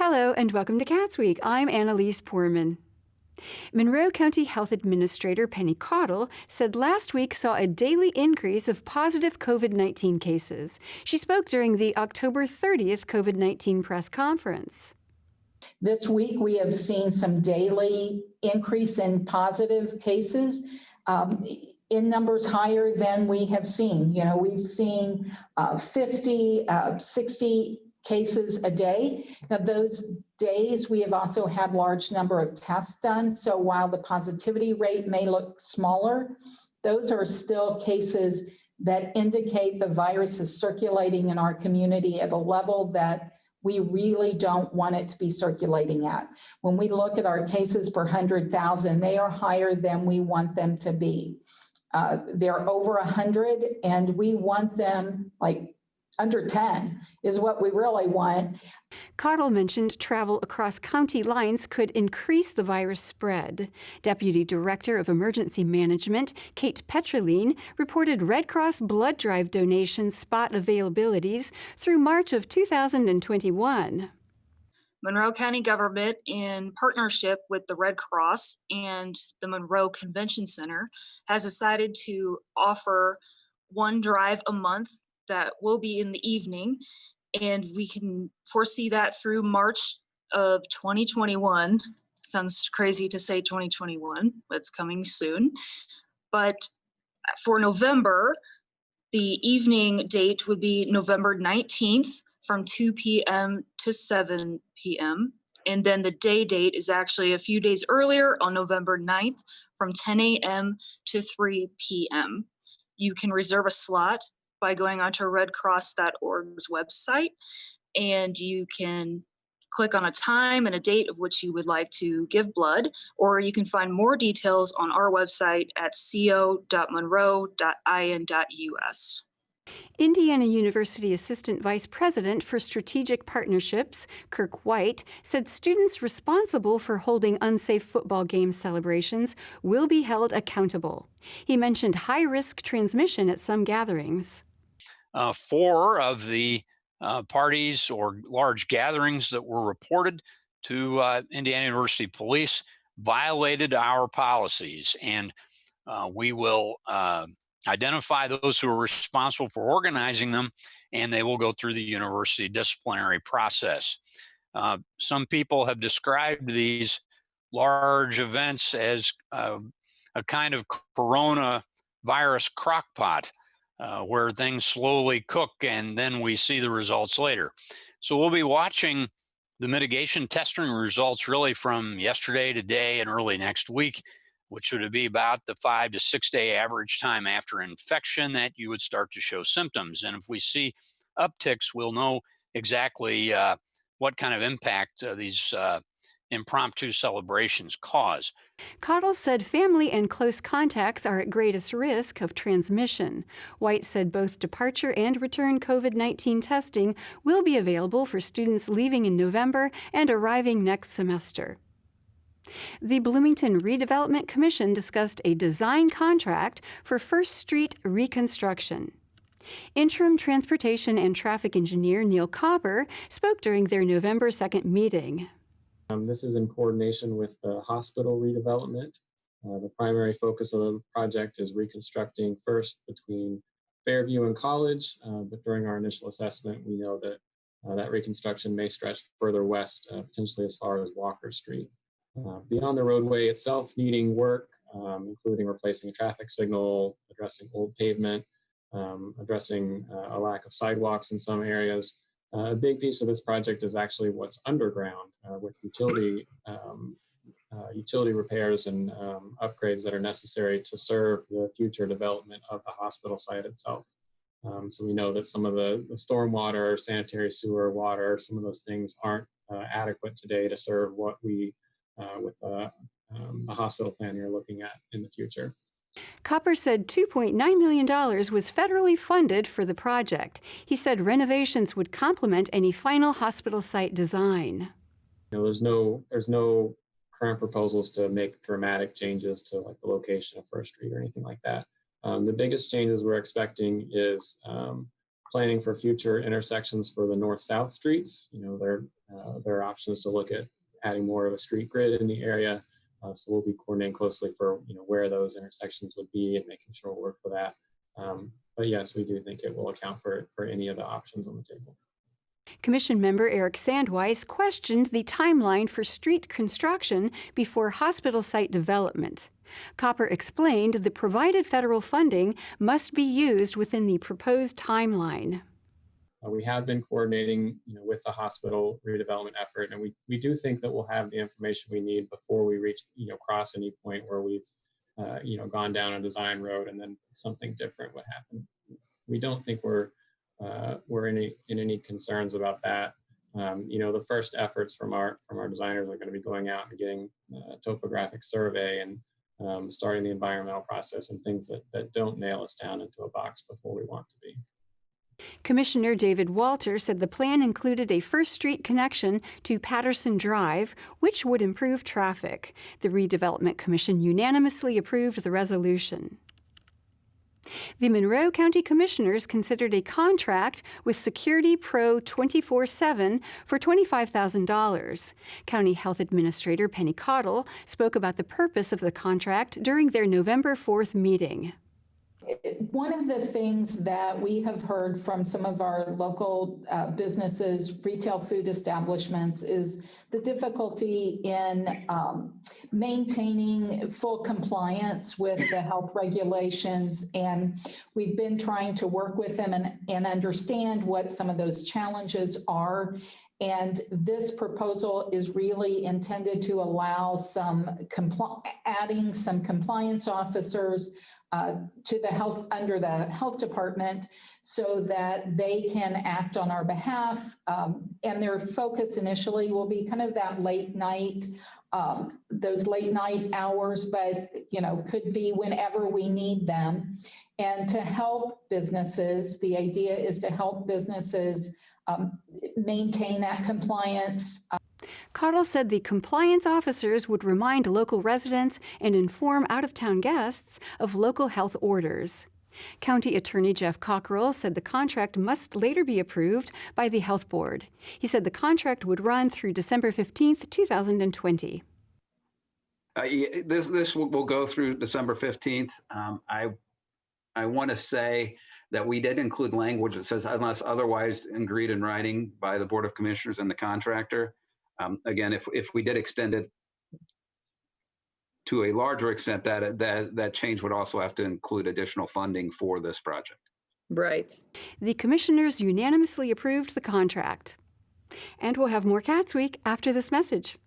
Hello and welcome to CATSweek. I'm Annalise Poorman. Monroe County Health Administrator Penny Caudill said last week saw a daily increase of positive COVID-19 cases. She spoke during the October 30th COVID-19 press conference. This week, we have seen some daily increase in positive cases in numbers higher than we have seen. We've seen 50, 60 cases a day. Now, those days, we have also had large number of tests done. So while the positivity rate may look smaller, those are still cases that indicate the virus is circulating in our community at a level that we really don't want it to be circulating at. When we look at our cases per 100,000, they are higher than we want them to be. They're over 100, and we want them like under 10 is what we really want. Caudill mentioned travel across county lines could increase the virus spread. Deputy Director of Emergency Management, Kate Petroline, reported Red Cross blood drive donation spot availabilities through March of 2021. Monroe County government, in partnership with the Red Cross and the Monroe Convention Center, has decided to offer one drive a month that will be in the evening, and we can foresee that through March of 2021. Sounds crazy to say 2021, but it's coming soon. But for November, the evening date would be November 19th from 2 p.m. to 7 p.m. And then the day date is actually a few days earlier on November 9th from 10 a.m. to 3 p.m. You can reserve a slot by going onto redcross.org's website, and you can click on a time and a date of which you would like to give blood, or you can find more details on our website at co.monroe.in.us. Indiana University Assistant Vice President for Strategic Partnerships, Kirk White, said students responsible for holding unsafe football game celebrations will be held accountable. He mentioned high-risk transmission at some gatherings. 4 of the parties or large gatherings that were reported to Indiana University Police violated our policies, and we will identify those who are responsible for organizing them, and they will go through the university disciplinary process. Some people have described these large events as a kind of coronavirus crockpot, where things slowly cook and then we see the results later. So we'll be watching the mitigation testing results really from yesterday, today, and early next week, which would be about the 5 to 6 day average time after infection that you would start to show symptoms. And if we see upticks, we'll know exactly what kind of impact these impromptu celebrations cause. Caudill said family and close contacts are at greatest risk of transmission. White said both departure and return COVID-19 testing will be available for students leaving in November and arriving next semester. The Bloomington Redevelopment Commission discussed a design contract for First Street reconstruction. Interim Transportation and Traffic Engineer Neil Copper spoke during their November 2nd meeting. This is in coordination with the hospital redevelopment. The primary focus of the project is reconstructing first between Fairview and College, but during our initial assessment, we know that that reconstruction may stretch further west, potentially as far as Walker Street. Beyond the roadway itself needing work, including replacing a traffic signal, addressing old pavement, addressing a lack of sidewalks in some areas. A big piece of this project is actually what's underground with utility repairs and upgrades that are necessary to serve the future development of the hospital site itself. So we know that some of the stormwater, sanitary sewer, water, some of those things aren't adequate today to serve what we, with the hospital plan you're looking at in the future. Copper said $2.9 million was federally funded for the project. He said renovations would complement any final hospital site design. There's no current proposals to make dramatic changes to like the location of First Street or anything like that. The biggest changes we're expecting is planning for future intersections for the north-south streets. There are options to look at adding more of a street grid in the area. So we'll be coordinating closely for where those intersections would be and making sure we'll work for that. But yes, we do think it will account for any of the options on the table. Commission member Eric Sandweiss questioned the timeline for street construction before hospital site development. Copper explained the provided federal funding must be used within the proposed timeline. We have been coordinating with the hospital redevelopment effort, and we do think that we'll have the information we need before we reach cross any point where we've gone down a design road and then something different would happen. We don't think we're in any concerns about that. The first efforts from our designers are going to be going out and getting a topographic survey and starting the environmental process and things that don't nail us down into a box before we want to be. Commissioner David Walter said the plan included a First Street connection to Patterson Drive, which would improve traffic. The Redevelopment Commission unanimously approved the resolution. The Monroe County Commissioners considered a contract with Security Pro 24/7 for $25,000. County Health Administrator Penny Cottle spoke about the purpose of the contract during their November 4th meeting. One of the things that we have heard from some of our local businesses, retail food establishments, is the difficulty in maintaining full compliance with the health regulations. And we've been trying to work with them and understand what some of those challenges are. And this proposal is really intended to allow adding some compliance officers to the health, under the health department, so that they can act on our behalf. And their focus initially will be kind of that late night, those late night hours, but could be whenever we need them. And to help businesses, the idea is to help businesses maintain that compliance. Cottle said the compliance officers would remind local residents and inform out-of-town guests of local health orders. County Attorney Jeff Cockrell said the contract must later be approved by the Health Board. He said the contract would run through December 15th, 2020. This will go through December 15th. I want to say that we did include language that says unless otherwise agreed in writing by the Board of Commissioners and the contractor. Again, if we did extend it to a larger extent, that change would also have to include additional funding for this project. Right. The commissioners unanimously approved the contract. And we'll have more Cats Week after this message.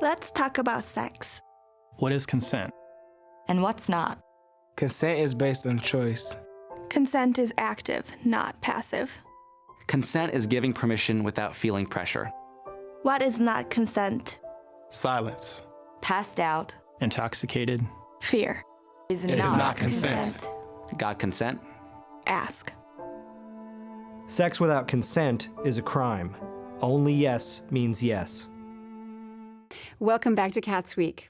Let's talk about sex. What is consent? And what's not? Consent is based on choice. Consent is active, not passive. Consent is giving permission without feeling pressure. What is not consent? Silence. Passed out. Intoxicated. Fear. Is It is not consent. God consent? Ask. Sex without consent is a crime. Only yes means yes. Welcome back to Cats Week.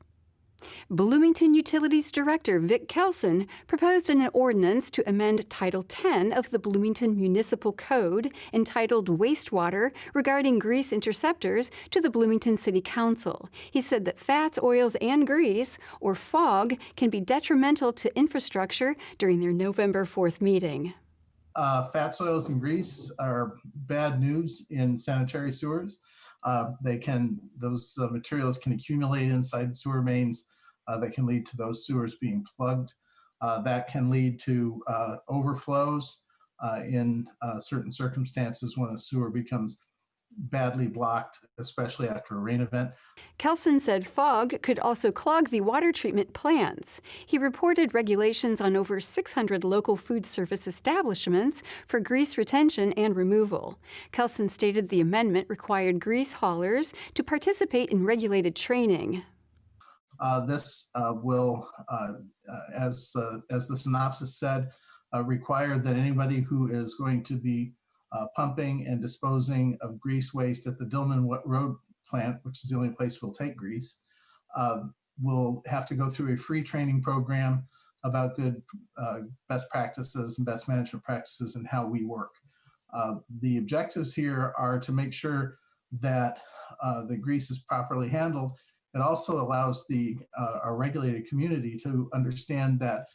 Bloomington Utilities Director Vic Kelson proposed an ordinance to amend Title 10 of the Bloomington Municipal Code entitled Wastewater regarding grease interceptors to the Bloomington City Council. He said that fats, oils, and grease, or FOG, can be detrimental to infrastructure during their November 4th meeting. Fats, oils, and grease are bad news in sanitary sewers. Those materials can accumulate inside sewer mains that can lead to those sewers being plugged. That can lead to overflows in certain circumstances when a sewer becomes badly blocked, especially after a rain event. Kelson said fog could also clog the water treatment plants. He reported regulations on over 600 local food service establishments for grease retention and removal. Kelson stated the amendment required grease haulers to participate in regulated training. This will, as the synopsis said, require that anybody who is going to be pumping and disposing of grease waste at the Dillman Road plant, which is the only place we'll take grease, will have to go through a free training program about good best practices and best management practices and how we work. The objectives here are to make sure that the grease is properly handled. It also allows our regulated community to understand that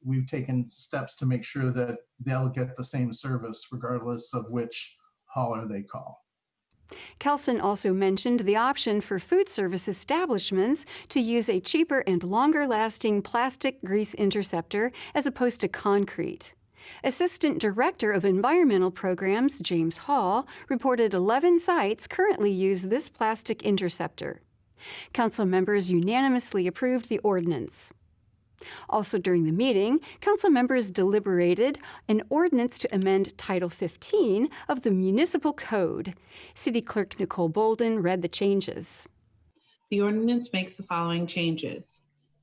we've taken steps to make sure that they'll get the same service regardless of which hauler they call. Kelson also mentioned the option for food service establishments to use a cheaper and longer-lasting plastic grease interceptor as opposed to concrete. Assistant Director of Environmental Programs, James Hall, reported 11 sites currently use this plastic interceptor. Council members unanimously approved the ordinance. Also during the meeting, council members deliberated an ordinance to amend Title 15 of the Municipal Code. City Clerk Nicole Bolden read the changes. The ordinance makes the following changes.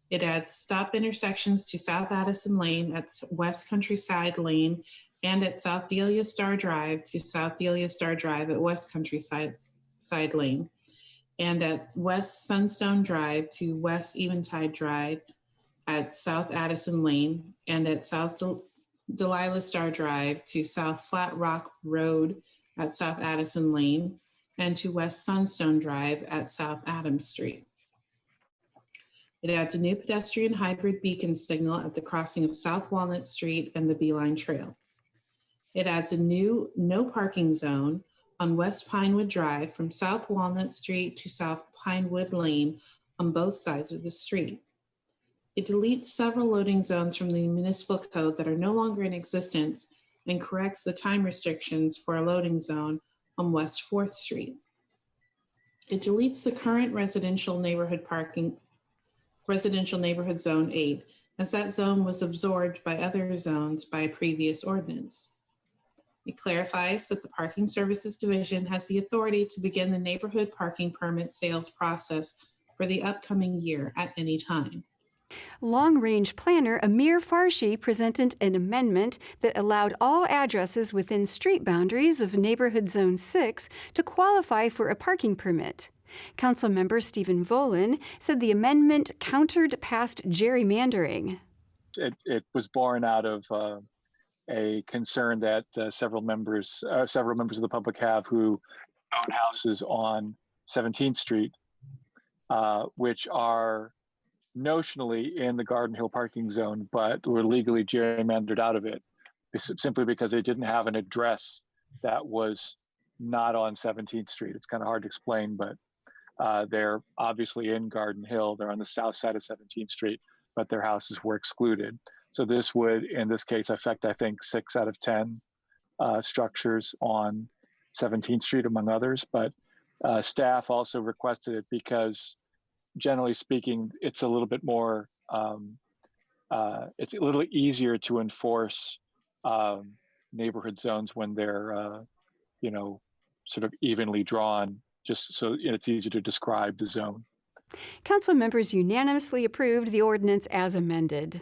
It adds stop intersections to South Addison Lane at West Countryside Lane and at South Delia Star Drive to South Delia Star Drive at West Countryside Lane, and at West Sunstone Drive to West Eventide Drive at South Addison Lane, and at South Delilah Star Drive to South Flat Rock Road at South Addison Lane, and to West Sunstone Drive at South Adams Street. It adds a new pedestrian hybrid beacon signal at the crossing of South Walnut Street and the Beeline Trail. It adds a new no parking zone on West Pinewood Drive from South Walnut Street to South Pinewood Lane on both sides of the street. It deletes several loading zones from the municipal code that are no longer in existence and corrects the time restrictions for a loading zone on West 4th Street. It deletes the current residential neighborhood zone 8, as that zone was absorbed by other zones by a previous ordinance. It clarifies that the Parking Services Division has the authority to begin the neighborhood parking permit sales process for the upcoming year at any time. Long-range planner Amir Farshi presented an amendment that allowed all addresses within street boundaries of Neighborhood Zone 6 to qualify for a parking permit. Councilmember Stephen Volin said the amendment countered past gerrymandering. It was born out of a concern that several members of the public have who own houses on 17th Street, which are notionally in the Garden Hill parking zone, but were legally gerrymandered out of it simply because they didn't have an address that was not on 17th Street. It's kind of hard to explain, but they're obviously in Garden Hill. They're on the south side of 17th Street, but their houses were excluded. So this would, in this case, affect, I think, 6 out of 10 structures on 17th Street, among others. But staff also requested it because, generally speaking, it's a little bit more, it's a little easier to enforce neighborhood zones when they're, sort of evenly drawn, just so it's easy to describe the zone. Council members unanimously approved the ordinance as amended.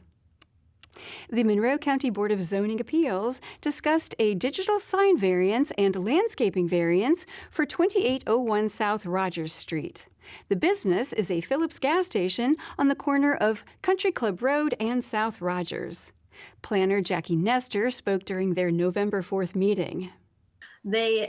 The Monroe County Board of Zoning Appeals discussed a digital sign variance and landscaping variance for 2801 South Rogers Street. The business is a Phillips gas station on the corner of Country Club Road and South Rogers. Planner Jackie Nestor spoke during their November 4th meeting. The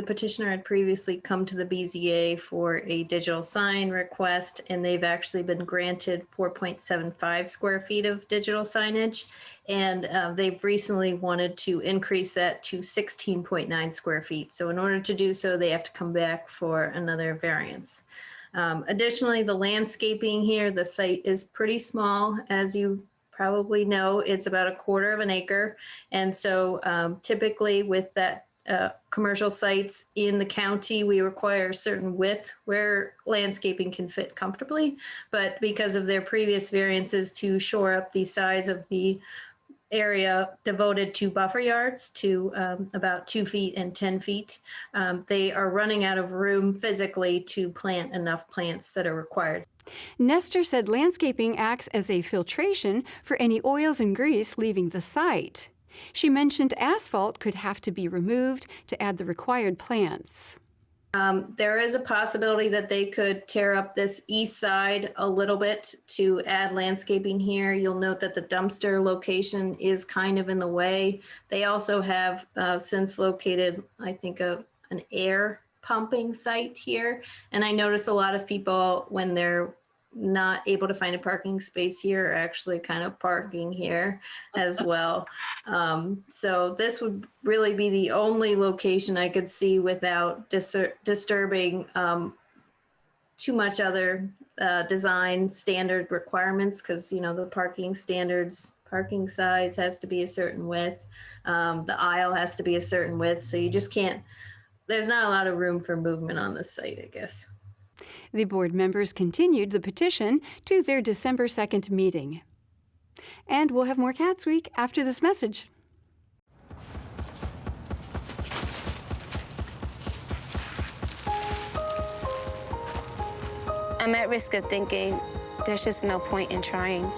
petitioner had previously come to the BZA for a digital sign request, and they've actually been granted 4.75 square feet of digital signage. And they've recently wanted to increase that to 16.9 square feet. So in order to do so, they have to come back for another variance. Additionally, the landscaping here, the site is pretty small, as you probably know. It's about 1/4 of an acre. And so typically with that commercial sites in the county, we require a certain width where landscaping can fit comfortably. But because of their previous variances to shore up the size of the area devoted to buffer yards to about 2 feet and 10 feet, they are running out of room physically to plant enough plants that are required. Nestor said landscaping acts as a filtration for any oils and grease leaving the site. She mentioned asphalt could have to be removed to add the required plants. There is a possibility that they could tear up this east side a little bit to add landscaping here. You'll note that the dumpster location is kind of in the way. They also have since located, I think, an air pumping site here. And I notice a lot of people, when they're not able to find a parking space here, are actually kind of parking here as well. So this would really be the only location I could see without disturbing too much other design standard requirements, because, you know, the parking standards, parking size has to be a certain width. The aisle has to be a certain width. So you just can't, there's not a lot of room for movement on this site, I guess. The board members continued the petition to their December 2nd meeting. And we'll have more Cats Week after this message. I'm at risk of thinking there's just no point in trying.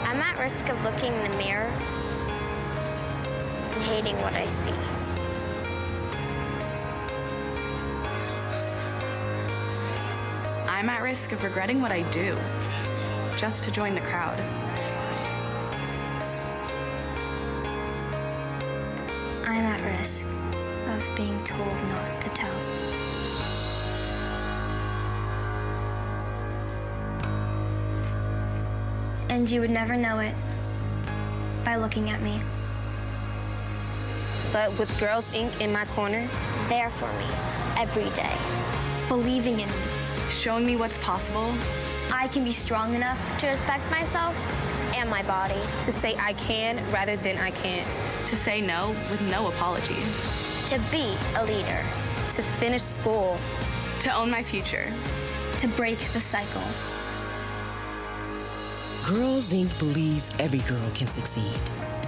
I'm at risk of looking in the mirror and hating what I see. I'm at risk of regretting what I do, just to join the crowd. I'm at risk of being told not to tell. And you would never know it by looking at me. But with Girls Inc. in my corner, there for me every day, believing in me, showing me what's possible, I can be strong enough to respect myself and my body. To say I can rather than I can't. To say no with no apology. To be a leader. To finish school. To own my future. To break the cycle. Girls Inc. believes every girl can succeed.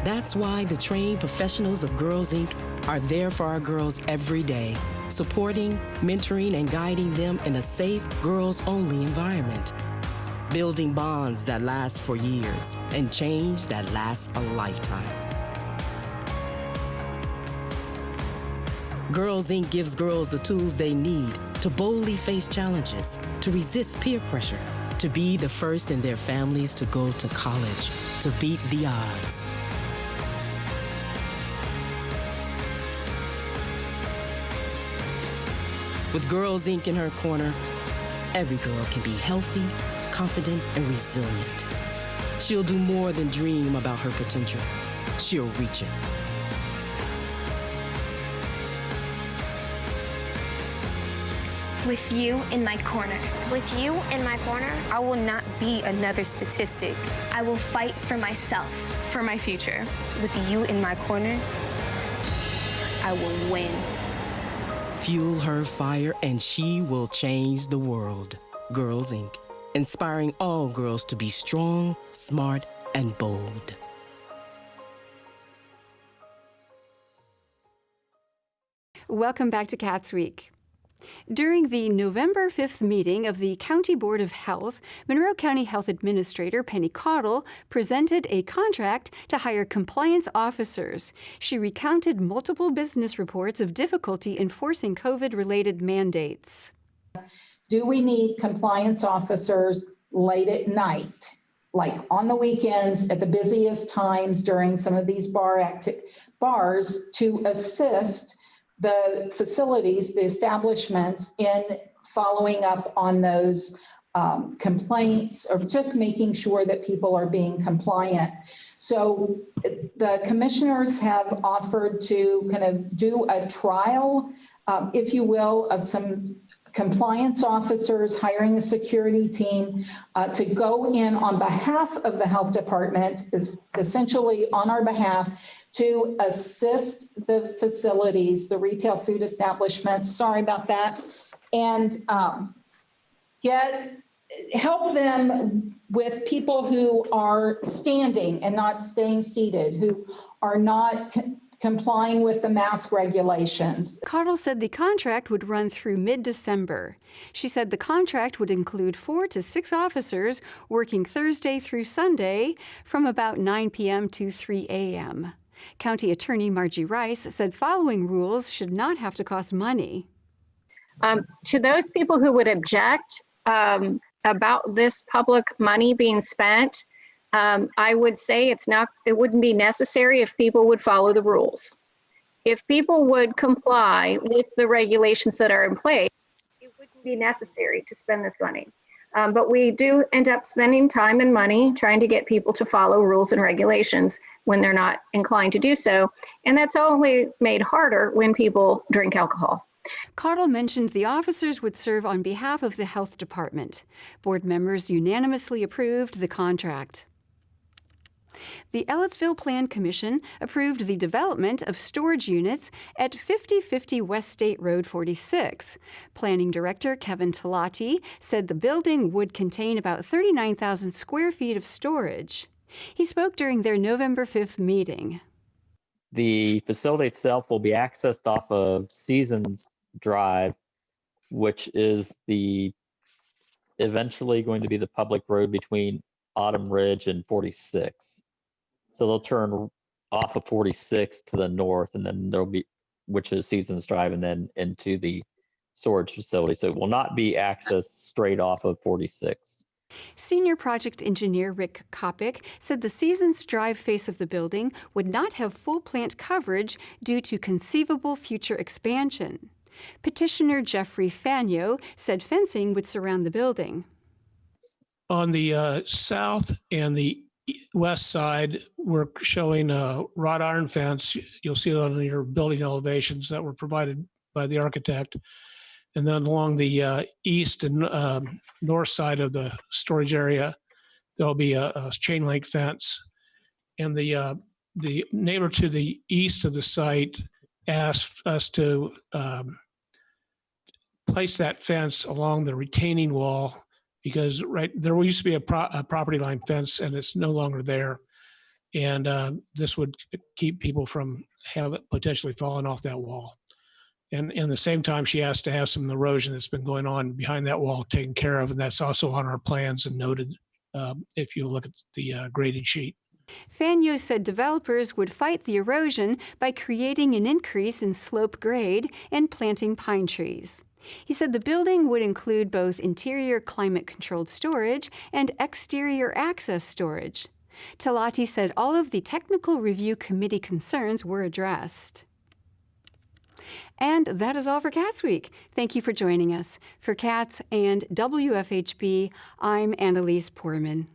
That's why the trained professionals of Girls Inc. are there for our girls every day, supporting, mentoring, and guiding them in a safe, girls-only environment. Building bonds that last for years and change that lasts a lifetime. Girls Inc. gives girls the tools they need to boldly face challenges, to resist peer pressure, to be the first in their families to go to college, to beat the odds. With Girls Inc. in her corner, every girl can be healthy, confident, and resilient. She'll do more than dream about her potential. She'll reach it. With you in my corner. With you in my corner, I will not be another statistic. I will fight for myself. For my future. With you in my corner, I will win. Fuel her fire and she will change the world. Girls Inc. Inspiring all girls to be strong, smart, and bold. Welcome back to Cats Week. During the November 5th meeting of the County Board of Health, Monroe County Health Administrator Penny Caudill presented a contract to hire compliance officers. She recounted multiple business reports of difficulty enforcing COVID-related mandates. Do we need compliance officers late at night, like on the weekends at the busiest times during some of these bars to assist the facilities, the establishments in following up on those complaints or just making sure that people are being compliant? So the commissioners have offered to kind of do a trial, if you will, of some compliance officers, hiring a security team to go in on behalf of the health department, is essentially on our behalf, to assist the facilities, the retail food establishments, sorry about that, and help them with people who are standing and not staying seated, who are not complying with the mask regulations. Cottle said the contract would run through mid-December. She said the contract would include 4 to 6 officers working Thursday through Sunday from about 9 p.m. to 3 a.m. County Attorney Margie Rice said following rules should not have to cost money. To those people who would object about this public money being spent, I would say it wouldn't be necessary if people would follow the rules. If people would comply with the regulations that are in place, it wouldn't be necessary to spend this money. But we do end up spending time and money trying to get people to follow rules and regulations when they're not inclined to do so. And that's only made harder when people drink alcohol. Cottle mentioned the officers would serve on behalf of the health department. Board members unanimously approved the contract. The Ellettsville Plan Commission approved the development of storage units at 5050 West State Road 46. Planning Director Kevin Talati said the building would contain about 39,000 square feet of storage. He spoke during their November 5th meeting. The facility itself will be accessed off of Seasons Drive, which is eventually going to be the public road between Autumn Ridge and 46. So they'll turn off of 46 to the north, and then which is Seasons Drive, and then into the storage facility. So it will not be accessed straight off of 46. Senior project engineer Rick Kopic said the Seasons Drive face of the building would not have full plant coverage due to conceivable future expansion. Petitioner Jeffrey Fanyo said fencing would surround the building. On the south and the west side, we're showing a wrought iron fence. You'll see it on your building elevations that were provided by the architect. And then along the east and north side of the storage area, there'll be a chain link fence. And the neighbor to the east of the site asked us to place that fence along the retaining wall, because there used to be a property line fence, and it's no longer there. And this would keep people from potentially falling off that wall. And in the same time, she asked to have some erosion that's been going on behind that wall taken care of, and that's also on our plans and noted if you look at the grading sheet. Fanyo said developers would fight the erosion by creating an increase in slope grade and planting pine trees. He said the building would include both interior climate-controlled storage and exterior access storage. Talati said all of the technical review committee concerns were addressed. And that is all for Cats Week. Thank you for joining us. For Cats and WFHB, I'm Annalise Poorman.